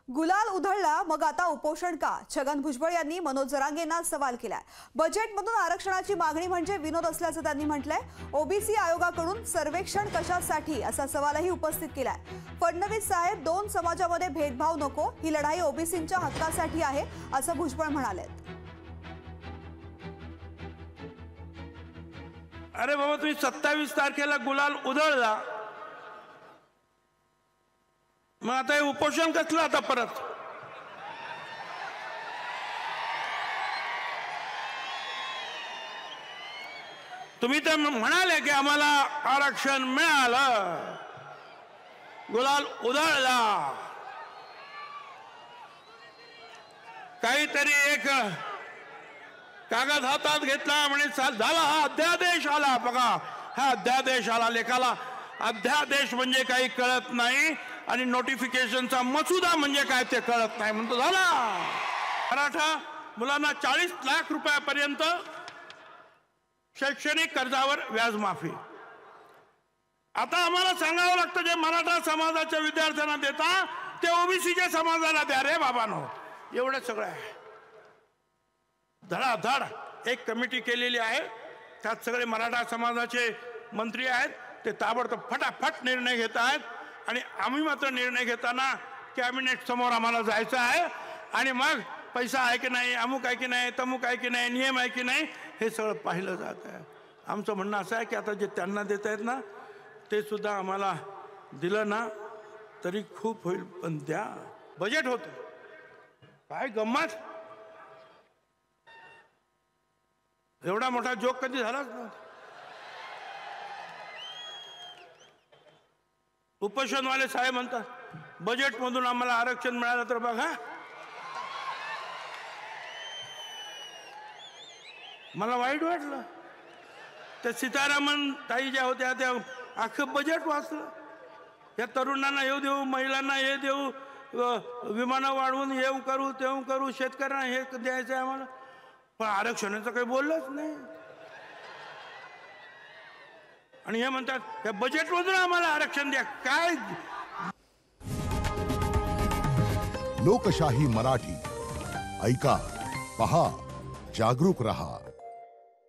गुलाल उधळला मग आता उपोषण का? छगन भुजबळ यांनी मनोज जरांगेंना सवाल केलाय। बजेटमधून आरक्षणाची मागणी म्हणजे विनोद असल्याचं त्यांनी म्हटलंय। ओबीसी आयोगाकडून सर्वेक्षण कशासाठी असा सवालही उपस्थित केलाय। फडणवीस साहेब, दोन समाजामध्ये भेदभाव नको, ही लढाई ओबीसींच्या हक्कासाठी आहे असं भुजबळ म्हणाले। अरे बाबा, तुम्ही 27 तारखेला गुलाल उधळला, मग आता हे उपोषण कसलं? आता परत तुम्ही तर म्हणाले की आम्हाला आरक्षण मिळालं, गुलाल उधळला, काहीतरी एक कागद हातात घेतला म्हणजे झाला, हा अध्यादेश आला। बघा, हा अध्यादेश आला। लेखाला अध्यादेश म्हणजे काही कळत नाही आणि नोटिफिकेशनचा मसुदा म्हणजे काय ते कळत नाही म्हणतो झाला। मराठा मुलांना 40 लाख रुपयापर्यंत शैक्षणिक कर्जावर व्याज माफी। आता आम्हाला सांगावं लागतं, जे मराठा समाजाच्या विद्यार्थ्यांना देता ते ओबीसीच्या समाजाला द्या रे बाबांनो। एवढं सगळं आहे। धडाधड एक कमिटी केलेली आहे, त्यात सगळे मराठा समाजाचे मंत्री आहेत, ते ताबडतोब फटाफट निर्णय घेत आहेत। आणि आम्ही मात्र निर्णय घेताना कॅबिनेट समोर आम्हाला जायचं आहे आणि मग पैसा आहे की नाही, अमुक आहे की नाही, तमुक आहे की नाही, नियम आहे की नाही, हे सगळं पाहिलं जात आहे। आमचं म्हणणं असं आहे की आता जे त्यांना देत आहेत ना, ते सुद्धा आम्हाला दिलं ना तरी खूप होईल, पण द्या। बजेट होतं काय गंमत, एवढा मोठा जोक कधी झालाच नव्हता। उपोषणवाले साहेब म्हणतात बजेटमधून आम्हाला आरक्षण मिळालं, तर बघा मला वाईट वाटलं। त्या सीतारामन ताई ज्या होत्या त्या अख्खं बजेट वाचलं। या तरुणांना येऊ देऊ, महिलांना हे देऊ, विमानं वाढवून हे करू ते करू, शेतकऱ्यांना हे द्यायचं आहे आम्हाला, पण आरक्षणाचं काही बोललंच नाही। आणि हे म्हणतात या बजेटमधून आम्हाला आरक्षण द्या। काय लोकशाही मराठी ऐका, पहा, जागरूक रहा।